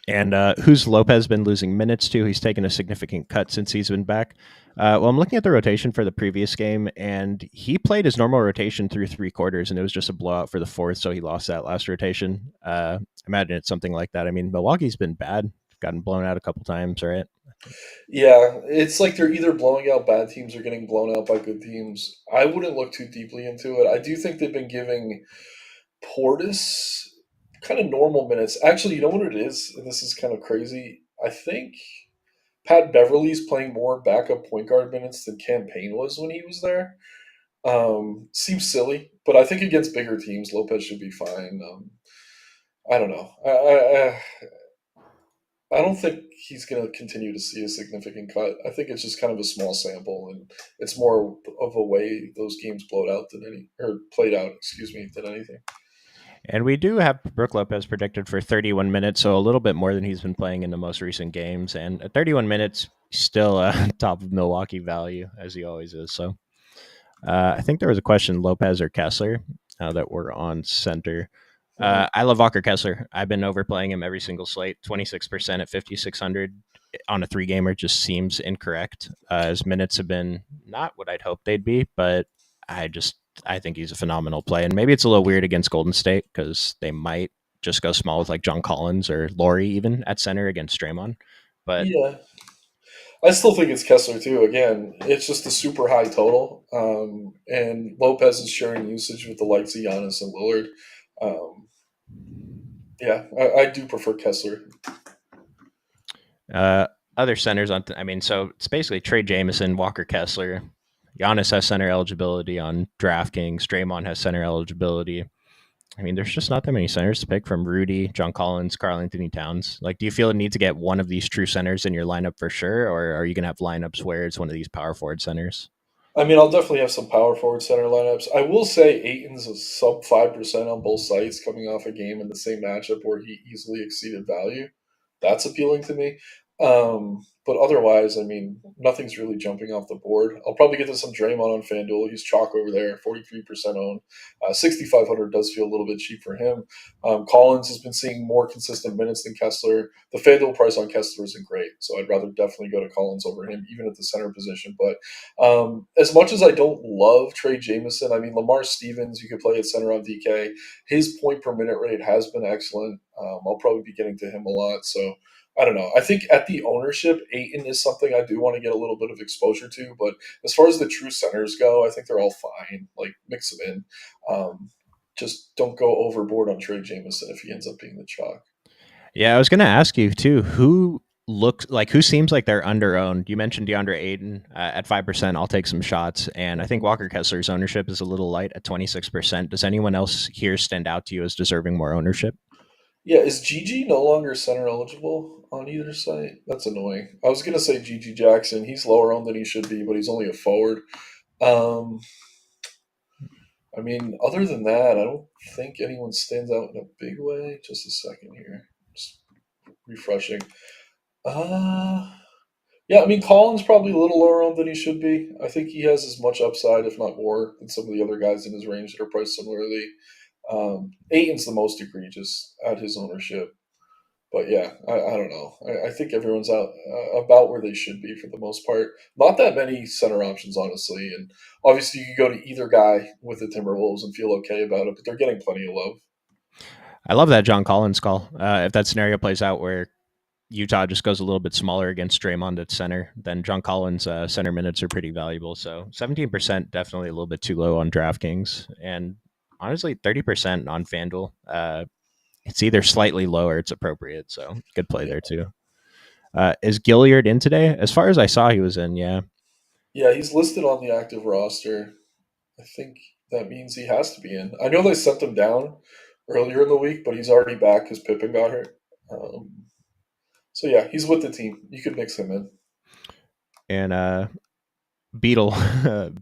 A: And who's Lopez been losing minutes to? He's taken a significant cut since he's been back. Well, I'm looking at the rotation for the previous game, and he played his normal rotation through three quarters, and it was just a blowout for the fourth, so he lost that last rotation. Imagine it's something like that. I mean, Milwaukee's been bad, gotten blown out a couple times, right?
B: Yeah. It's like they're either blowing out bad teams or getting blown out by good teams. I wouldn't look too deeply into it. I do think they've been giving Portis kind of normal minutes. Actually, you know what it is? And this is kind of crazy. I think Pat Beverly's playing more backup point guard minutes than Campaign was when he was there. Seems silly, but I think against bigger teams, Lopez should be fine. I don't know. I don't think he's going to continue to see a significant cut. I think it's just kind of a small sample, and it's more of a way those games blowed out than any or played out. Excuse me, than anything.
A: And we do have Brooke Lopez predicted for 31 minutes, so a little bit more than he's been playing in the most recent games. And at 31 minutes, still top of Milwaukee value, as he always is. So I think there was a question, Lopez or Kessler, that were on center.
B: Mhm.
A: I love Walker Kessler. I've been overplaying him every single slate. 26% at 5,600 on a three gamer just seems incorrect. His minutes have been not what I'd hoped they'd be, but I just I think he's a phenomenal play. And maybe it's a little weird against Golden State because they might just go small with like John Collins or Laurie even at center against Draymond. But
B: Yeah, I still think it's Kessler too. Again, it's just a super high total, and Lopez is sharing usage with the likes of Giannis and Lillard. Um, yeah, I do prefer Kessler.
A: uh, other centers on, I mean, so it's basically Trey Jameson, Walker Kessler. Giannis has center eligibility on DraftKings. Draymond has center eligibility. I mean, there's just not that many centers to pick from Rudy, John Collins, Karl Anthony Towns. Like, do you feel a need to get one of these true centers in your lineup for sure? Or are you going to have lineups where it's one of these power forward centers?
B: I mean, I'll definitely have some power forward center lineups. I will say Aiton's a sub 5% on both sites coming off a game in the same matchup where he easily exceeded value. That's appealing to me. But otherwise, I mean, nothing's really jumping off the board. I'll probably get to some Draymond on FanDuel. He's chalk over there, 43% owned. 6,500 does feel a little bit cheap for him. Collins has been seeing more consistent minutes than Kessler. The FanDuel price on Kessler isn't great, so I'd rather definitely go to Collins over him, even at the center position. But as much as I don't love Trey Jameson, I mean, Lamar Stevens, you could play at center on DK. His point per minute rate has been excellent. I'll probably be getting to him a lot. So I don't know. I think at the ownership, Aiton is something I do want to get a little bit of exposure to. But as far as the true centers go, I think they're all fine. Like, mix them in. Just don't go overboard on Trey Jameson if he ends up being the chalk.
A: Yeah, I was going to ask you too. Who seems like they're underowned? You mentioned DeAndre Ayton at 5%. I'll take some shots, and I think
B: Mhm.
A: Walker Kessler's ownership is a little light at 26%. Does anyone else here stand out to you as deserving more ownership?
B: Yeah, is Gigi no longer center eligible on either site? That's annoying. I was gonna say Gigi Jackson. He's lower on than he should be, but he's only a forward. Um, I mean, other than that, I don't think anyone stands out in a big way. Just a second here, just refreshing. Uh yeah, I mean, Collins probably a little lower on than he should be. I think he has as much upside, if not more, than some of the other guys in his range that are priced similarly. Aiton's the most egregious at his ownership. But yeah, I don't know. I think everyone's out about where they should be for the most part. Not that many center options, honestly. And obviously, you could go to either guy with the Timberwolves and feel okay about it, but they're getting plenty of love.
A: I love that John Collins call. If that scenario plays out where Utah just goes a little bit smaller against Draymond at center, then John Collins' center minutes are pretty valuable. So 17% definitely a little bit too low on DraftKings, and honestly 30% on FanDuel. It's either slightly low or it's appropriate. So good play
B: Yeah,
A: there too. Is Gilliard in today? As far as I saw, he was in. Yeah,
B: yeah, he's listed on the active roster. I think that means he has to be in. I know they sent him down earlier in the week, but he's already back because Pippen got hurt. Um, so yeah, he's with the team. You could mix him in.
A: and Beetle,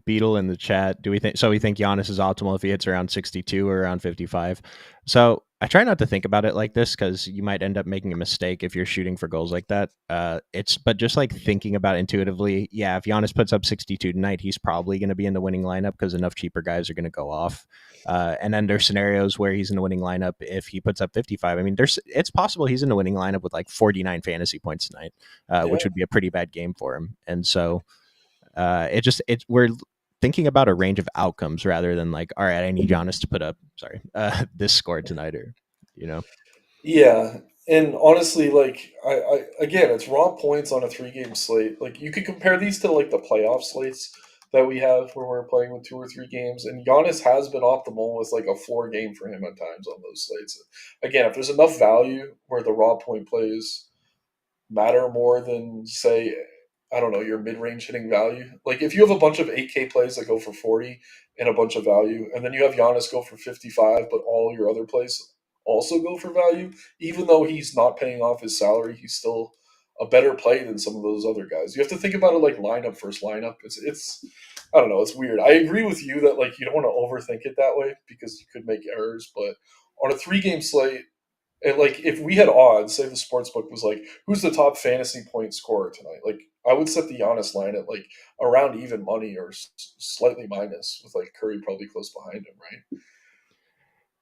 A: Beetle in the chat. Do we think so? We think Giannis is optimal if he hits around 62 or around 55. So I try not to think about it like this because you might end up making a mistake if you're shooting for goals like that. But just like thinking about it intuitively, yeah. If Giannis puts up 62 tonight, he's probably going to be in the winning lineup because enough cheaper guys are going to go off. And then there's scenarios where he's in the winning lineup if he puts up 55. I mean, it's possible he's in the winning lineup with like 49 fantasy points tonight,
B: Yeah,
A: which would be a pretty bad game for him. And so we're thinking about a range of outcomes rather than like, all right, I need Giannis to put up this score tonight, or you know.
B: yeah. And honestly, like I again, it's raw points on a 3 game slate. Like you could compare these to like the playoff slates that we have where we're playing with 2 or 3 games. And Giannis has been optimal with like a 4 game for him at times on those slates. Again, if there's enough value where the raw point plays matter more than say I don't know your mid range hitting value. Like if you have a bunch of 8K plays that go for 40 and a bunch of value, and then you have Giannis go for 55, but all your other plays also go for value, even though he's not paying off his salary, he's still a better play than some of those other guys. You have to think about it like lineup first lineup. It's I don't know, it's weird. I agree with you that like you don't want to overthink it that way because you could make errors, but on a 3 game slate, and like if we had odds, say the sports book was like, who's the top fantasy point scorer tonight? Like I would set the Giannis line at like around even money or slightly minus, with like Curry probably close behind him, right?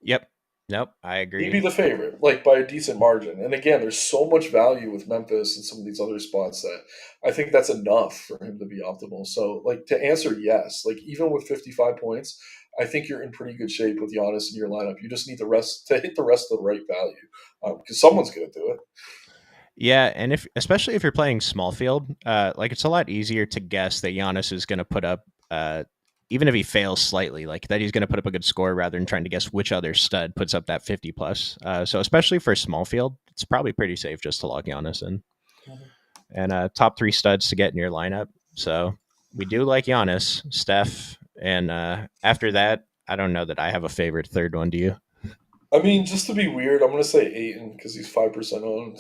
A: Yep. Nope. I
B: He'd be
A: agree.
B: the favorite, like by a decent margin. And again, there's so much value with Memphis and some of these other spots that I think that's enough for him to be optimal. So, like to answer yes, like even with 55 points, I think you're in pretty good shape with Giannis in your lineup. You just need the rest to hit the rest of the right value because someone's going to do it.
A: Yeah, and if especially if you're playing small field, like it's a lot easier to guess that Giannis is going to put up, even if he fails slightly, like that he's going to put up a good score rather than trying to guess which other stud puts up that 50 plus. So especially for small field, it's probably pretty safe just to log Giannis in.
B: Mhm.
A: And top three studs to get in your lineup. So we do like Giannis, Steph, and after that, I don't know that I have a favorite third one. Do you?
B: I mean, just to be weird, I'm going to say Aiton because he's 5% owned.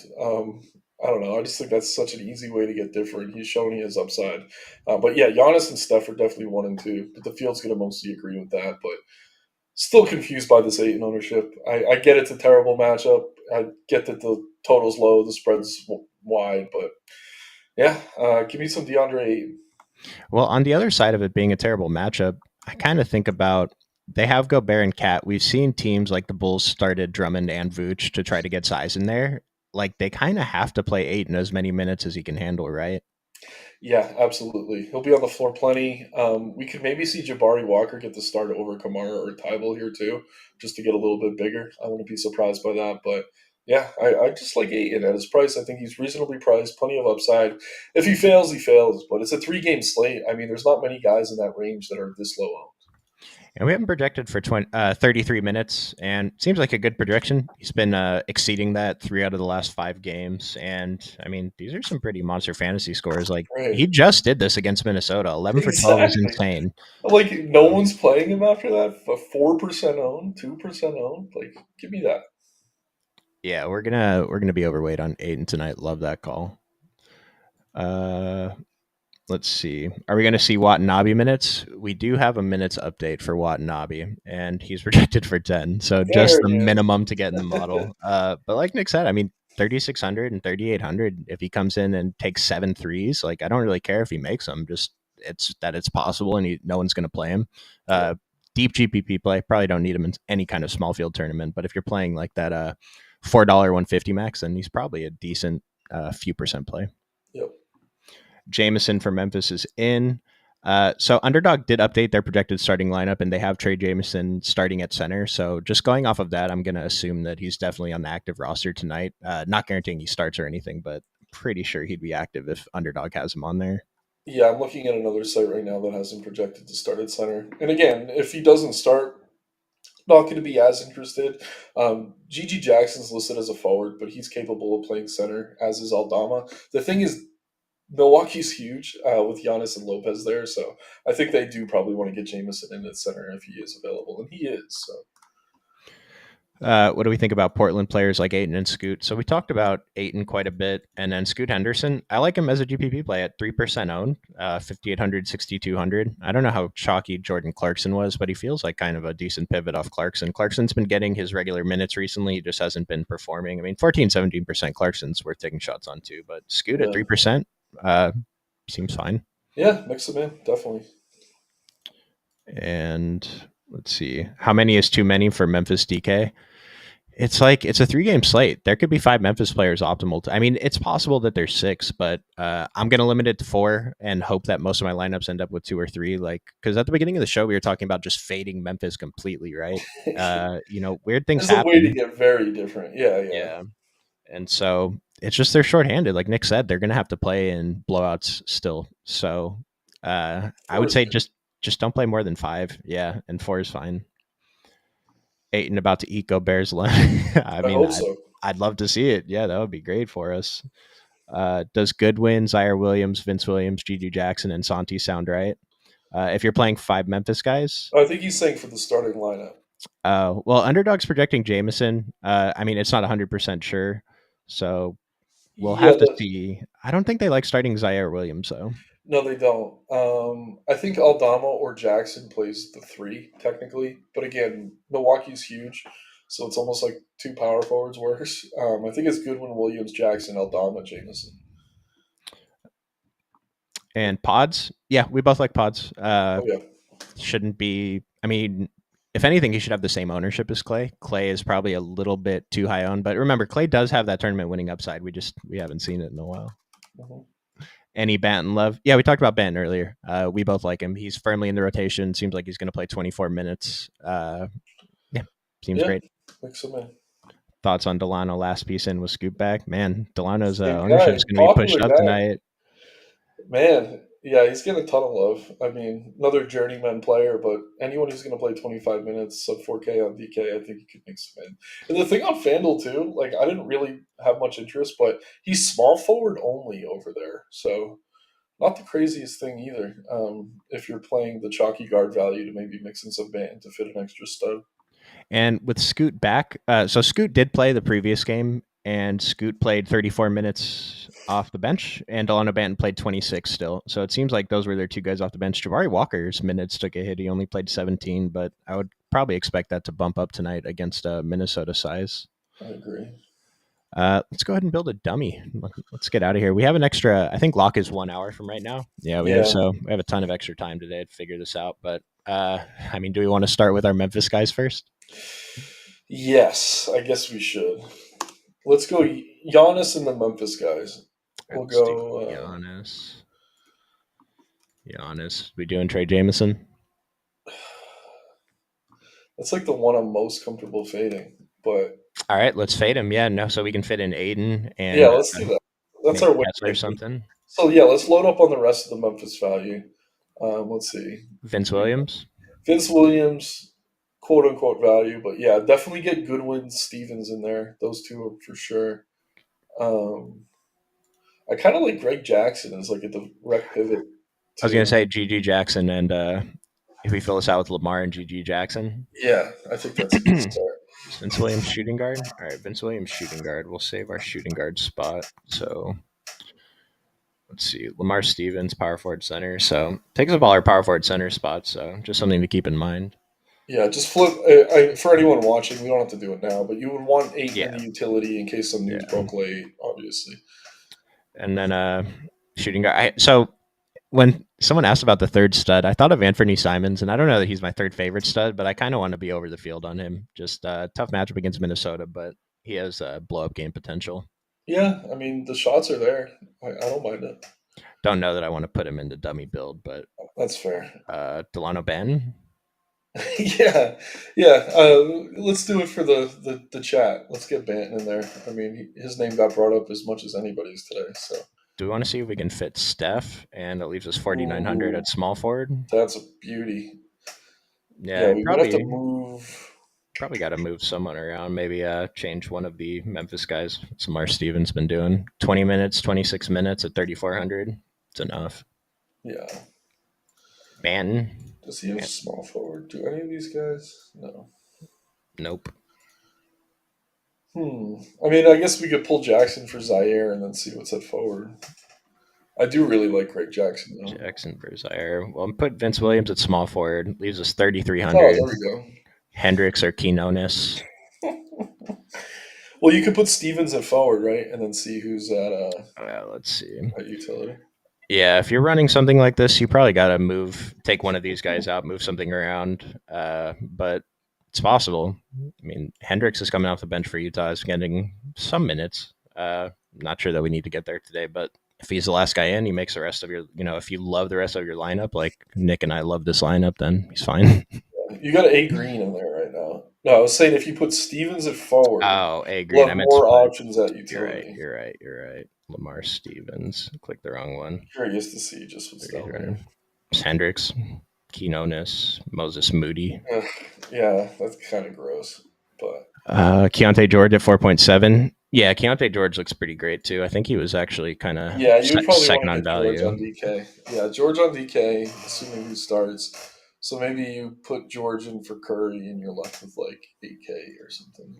B: I don't know. I just think that's such an easy way to get different. He's shown he has upside. But yeah, Giannis and Steph are definitely 1 and 2. But the field's going to mostly agree with that. But still confused by this Aiton ownership. I get it's a terrible matchup. I get that the total's low, the spread's wide. But yeah, give me some DeAndre Ayton.
A: Well, on the other side of it being a terrible matchup, I kind of think about they have Gobert and Cat. We've seen teams like the Bulls started Drummond and Vooch to try to get size in there. Like they kind of have to play Aiton as many minutes as he can handle, right?
B: Yeah, absolutely. He'll be on the floor plenty. We could maybe see Jabari Walker get the start over Kamara or Tybal here too, just to get a little bit bigger. I wouldn't be surprised by that. But yeah, I just like Aiton at his price. I think he's reasonably priced, plenty of upside. If he fails, he fails. But it's a 3 game slate. I mean, there's not many guys in that range that are this low owned.
A: And we haven't projected for 33 minutes, and it seems like a good projection. He's been exceeding that 3 out of the last 5 games. And I mean, these are some pretty monster fantasy scores. Like
B: Right.
A: he just did this against Minnesota. 11 for 12 is
B: Exactly.
A: insane.
B: Like no
A: So,
B: one's playing him after that. 4% owned, 2% owned. Like, give me that.
A: yeah, we're gonna be overweight on Aiden tonight. Love that call. Uh, let's see. Are we going to see Watanabe minutes? We do have a minutes update for Watanabe, and he's projected for 10. So just
B: There
A: the
B: he
A: minimum to get in the
B: is.
A: model. But like Nick said, I mean, 3,600 and 3,800. If he comes in and takes 7 threes, like I don't really care if he makes them. Just it's possible, and no one's going to play him.
B: Yeah.
A: Uh, Deep GPP play, probably don't need him in any kind of small field tournament. But if you're playing like that $4 150 max, then he's probably a decent few percent play.
B: Yep.
A: Jameson for Memphis is in. So Underdog did update their projected starting lineup, and they have Trey Jameson starting at center. So just going off of that, I'm going to assume that he's definitely on the active roster tonight. Not guaranteeing he starts or anything, but pretty sure he'd be active if Underdog has him on there.
B: Yeah, I'm looking at another site right now that has him projected to start at center. And again, if he doesn't start, not going to be as interested. GG Jackson's listed as a forward, but he's capable of playing center, as is Aldama. The thing is, Milwaukee's huge with Giannis and Lopez there, so I think they do probably want to get Jameson in at center if he is available, and he is. So.
A: What do we think about Portland players like Ayton and Scoot? So we talked about Ayton quite a bit, and then Scoot Henderson. I like him as a GPP play at 3% owned, 5,800, 6,200. I don't know how chalky Jordan Clarkson was, but he feels like kind of a decent pivot off Clarkson. Clarkson's been getting his regular minutes recently. He just hasn't been performing. I mean, 14, 17% Clarkson's worth taking shots on too, but Scoot at 3% seems fine.
B: Yeah, mix them in, definitely.
A: And let's see. How many is too many for Memphis DK? It's a 3-game slate. There could be 5 Memphis players optimal. I mean, it's possible that there's 6, but I'm going to limit it to 4 and hope that most of my lineups end up with 2 or 3. Because at the beginning of the show, we were talking about just fading Memphis completely, right? Weird things happen.
B: There's a way to get very different. Yeah.
A: And so it's just they're shorthanded. Like Nick said, they're going to have to play in blowouts still. So I would say just don't play more than 5. Yeah, and 4 is fine. Ayton about to eat Gobert's lunch. I mean, I'd love to see it. Yeah, that would be great for us. Does Goodwin, Zaire Williams, Vince Williams, GG Jackson, and Santi sound right? If you're playing 5 Memphis guys,
B: I think he's saying for the starting lineup.
A: Well, Underdog's projecting Jameson. I mean, it's not 100% sure, so we'll have to see. I don't think they like starting Zaire Williams, though.
B: No, they don't. I think Aldama or Jackson plays the 3 technically, but again, Milwaukee's huge, so it's almost like 2 power forwards works. I think it's Goodwin, Williams, Jackson, Aldama, Jameson.
A: And pods, yeah, we both like pods.
B: Yeah.
A: Shouldn't be. I mean, if anything, he should have the same ownership as Clay. Clay is probably a little bit too high owned, but remember, Clay does have that tournament winning upside. We haven't seen it in a while.
B: Mm-hmm.
A: Any Banton love? Yeah, we talked about Banton earlier. We both like him. He's firmly in the rotation. Seems like he's going to play 24 minutes. Seems great.
B: Mix him in.
A: Thoughts on Delano last piece in with Scoop back? Man, Delano's ownership is going to be pushed up tonight.
B: Man, yeah, he's getting a ton of love. I mean, another journeyman player, but anyone who's going to play 25 minutes sub 4K on DK, I think you could mix him in. And the thing on FanDuel, too, like, I didn't really have much interest, but he's small forward only over there. So, not the craziest thing either. If you're playing the chalky guard value to maybe mix in some Banton to fit an extra stud.
A: And with Scoot back, so Scoot did play the previous game, and Scoot played 34 minutes off the bench, and Delano Banton played 26 still. So it seems like those were their 2 guys off the bench. Jabari Walker's minutes took a hit. He only played 17, but I would probably expect that to bump up tonight against Minnesota size.
B: I agree.
A: Let's go ahead and build a dummy. Let's get out of here. We have an extra, I think lock is 1 hour from right now. Yeah, we have a ton of extra time today to figure this out. But I mean, do we want to start with our Memphis guys first?
B: Yes, I guess we should. Let's go Giannis and the Memphis guys. We'll go
A: Giannis. We doing Trey Jameson?
B: That's like the one I'm most comfortable fading. But
A: all right, let's fade him. Yeah, no, so we can fit in Aiden and
B: let's do that. That's our way
A: or something.
B: So yeah, let's load up on the rest of the Memphis value. Let's see.
A: Vince Williams,
B: quote unquote value, but yeah, definitely get Goodwin, Stevens in there. Those 2 are for sure. I kind of like Greg Jackson as like a direct pivot.
A: I was gonna say GG Jackson, and if we fill this out with Lamar and GG Jackson.
B: Yeah, I think that's a good start.
A: Vince Williams shooting guard. All right, Vince Williams shooting guard. We'll save our shooting guard spot. So let's see, Lamar Stevens, power forward center. So takes up all our power forward center spots. So just something to keep in mind.
B: Yeah, just flip. For anyone watching, we don't have to do it now, but you would want 8 in the utility in case some news broke late, obviously.
A: And then shooting guard. So when someone asked about the third stud, I thought of Anthony Simons, and I don't know that he's my third favorite stud, but I kind of want to be over the field on him. Just tough matchup against Minnesota, but He has blow up game potential.
B: Yeah, I mean the shots are there. I don't mind it.
A: Don't know that I want to put him into dummy build, but
B: That's fair.
A: Delano Ben.
B: Yeah, yeah. Let's do it for the chat. Let's get Banton in there. I mean, his name got brought up as much as anybody's today. So,
A: Do we want to see if we can fit Steph? And it leaves us 4,900
B: ooh,
A: at small forward.
B: that's a beauty. Yeah,
A: Yeah,
B: we would have to
A: probably
B: move.
A: got to move someone around. Maybe change one of the Memphis guys. Samar Stevens been doing 20 minutes, 26 minutes at 3,400. It's enough.
B: Yeah.
A: Man,
B: Does he have small forward? Do any of these guys? No.
A: nope.
B: I mean, I guess we could pull Jackson for Zaire and then see what's at forward. I do really like Greg Jackson, though.
A: Jackson for Zaire. Well, I'm put Vince Williams at small forward. Leaves us 3,300.
B: Oh, there we go.
A: Hendricks or Quinones.
B: Well, you could put Stevens at forward, right, and then see who's
A: Let's see.
B: at utility.
A: Yeah, if you're running something like this, you probably got to take one of these guys out, move something around. But it's possible. I mean, Hendricks is coming off the bench for Utah, is getting some minutes. Not sure that we need to get there today, but if he's the last guy in, he makes the rest of your, if you love the rest of your lineup, like Nick and I love this lineup, then he's fine.
B: You got A Green in there right now. No, I was saying if you put Stevens at forward,
A: Oh, A
B: we'll
A: Green. I
B: have
A: meant to
B: more
A: put.
B: options at
A: You're right.
B: utility.
A: You're right. Lamar Stevens. Click the wrong one.
B: Curious to see just what's down there.
A: Hendricks, Quinones, Moses Moody.
B: Yeah, that's kind of gross. But
A: Keontae George at 4.7. Yeah, Keontae George looks pretty great too. I think he was actually kind of
B: yeah, you would probably
A: second
B: want
A: on
B: to get
A: value.
B: George on DK. Yeah, George on DK, assuming he starts. So maybe you put George in for Curry and you're left with like 8K or something.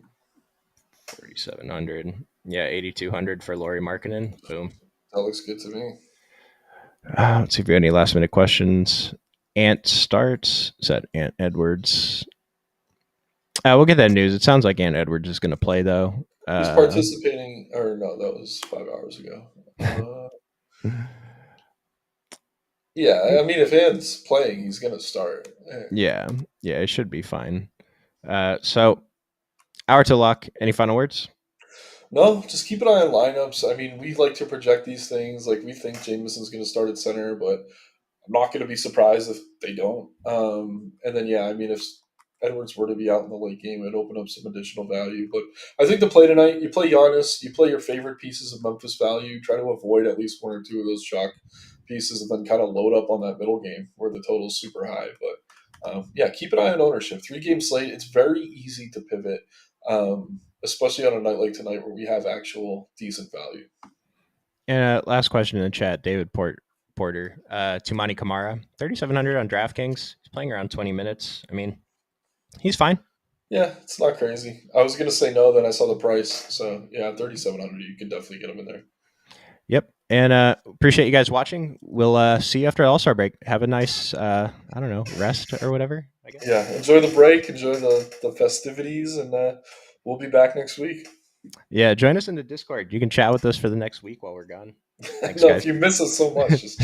A: 4,700. Yeah, 8,200 for Lauri Markkinen. Boom.
B: That looks good to me.
A: Let's see if we have any last minute questions. Ant starts. Is that Ant Edwards? We'll get that news. It sounds like Ant Edwards is going to play though.
B: He's participating, or no, that was 5 hours ago. Yeah, I mean, if Ant's playing, he's going to start.
A: Yeah, it should be fine. So, hour to lock. Any final words?
B: No, just keep an eye on lineups. I mean, we like to project these things. Like, we think Jameson's going to start at center, but I'm not going to be surprised if they don't. And then, yeah, I mean, if Edwards were to be out in the late game, it'd open up some additional value. But I think the play tonight, you play Giannis, you play your favorite pieces of Memphis value, try to avoid at least one or two of those chalk pieces, and then kind of load up on that middle game where the total's super high. But yeah, keep an eye on ownership. 3-game slate, it's very easy to pivot, especially on a night like tonight where we have actual decent value.
A: And last question in the chat, David Porter, Tumani Kamara, 3,700 on DraftKings. He's playing around 20 minutes. I mean, he's fine.
B: Yeah, it's not crazy. I was going to say no, then I saw the price. So, yeah, 3,700, you could definitely get him in there.
A: Yep. And appreciate you guys watching. We'll see you after the All-Star break. Have a nice, rest or whatever, I guess.
B: Yeah, enjoy the break, enjoy the festivities, and we'll be back next week.
A: Yeah, join us in the Discord. You can chat with us for the next week while we're gone. Thanks,
B: no,
A: guys.
B: if you miss us so much, just